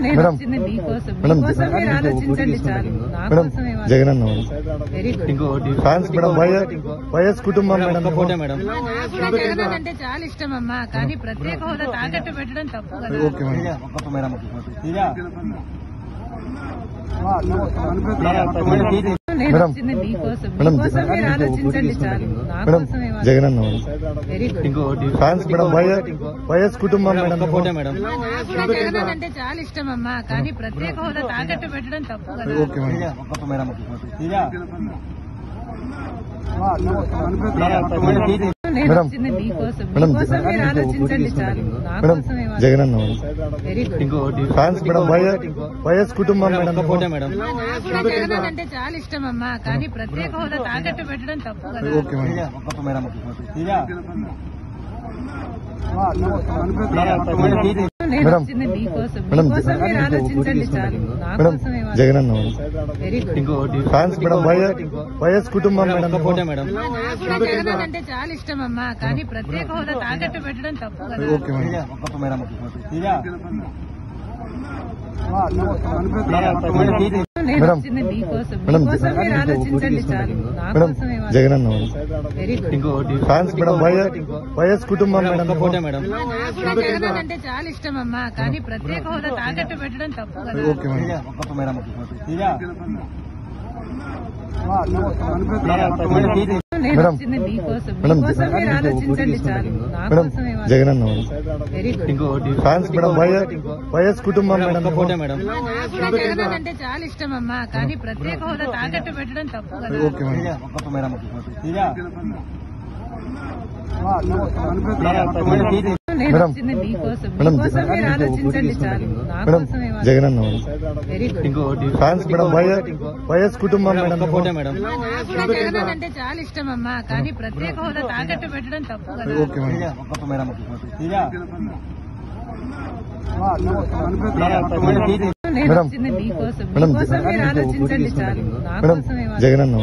Madam మీరు ఆలోచించండి చాలు. Jagananna very good. Fans madam YS కుటుంబం మేడం జగన్ అంటే చాలా ఇష్టం అమ్మా, కానీ ప్రత్యేక హోదా తాకట్టు పెట్టడం తప్పు కదా. ఓకే మేడం మీకోసం మీరు ఆలోచించండి చాలు. Jagananna very good. Fans madam YS కుటుంబం మేడం జగన్ అంటే చాలా ఇష్టం అమ్మా, కానీ ప్రత్యేక హోదా తాకట్టు పెట్టడం తప్పు కదా. ఓకే మేడం మీకోసం మీరు ఆలోచించండి చాలు. Jagananna very good. Fans madam YS కుటుంబం మేడం జగన్ అంటే చాలా ఇష్టం అమ్మా, కానీ ప్రత్యేక హోదా తాకట్టు పెట్టడం తప్పు కదా. ఓకే మేడం మీకోసం మీరు ఆలోచించండి చాలు. Jagananna very good. Fans madam YS కుటుంబం మేడం జగన్ అంటే చాలా ఇష్టం అమ్మా, కానీ ప్రత్యేక హోదా తాకట్టు పెట్టడం తప్పు కదా. ఓకే మేడం మీకోసం మీరు ఆలోచించండి చాలు. Jagananna very good. Fans madam YS కుటుంబం మేడం జగన్ అంటే చాలా ఇష్టం అమ్మా, కానీ ప్రత్యేక హోదా తాకట్టు పెట్టడం తప్పు కదా. ఓకే మేడం మీకోసం మీరు ఆలోచించండి చాలు. Jagananna very good. Fans madam YS కుటుంబం మేడం జగన్ అంటే చాలా ఇష్టం అమ్మా, కానీ ప్రత్యేక హోదా తాకట్టు పెట్టడం తప్పు కదా. ఓకే మేడం మీకోసం మీరు ఆలోచించండి చాలు. Jagananna very good. Fans madam YS కుటుంబం మేడం జగన్ అంటే చాలా ఇష్టం అమ్మా, కానీ ప్రత్యేక హోదా తాకట్టు పెట్టడం తప్పు కదా. ఓకే మేడం మీకోసం మీరు ఆలోచించండి చాలు. Jagananna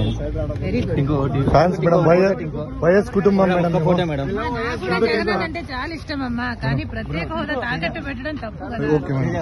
very good. Fans madam YS కుటుంబం మేడం జగన్ అంటే చాలా ఇష్టం అమ్మా, కానీ ప్రత్యేక హోదా తాకట్టు పెట్టడం తప్పు కదా. Okay madam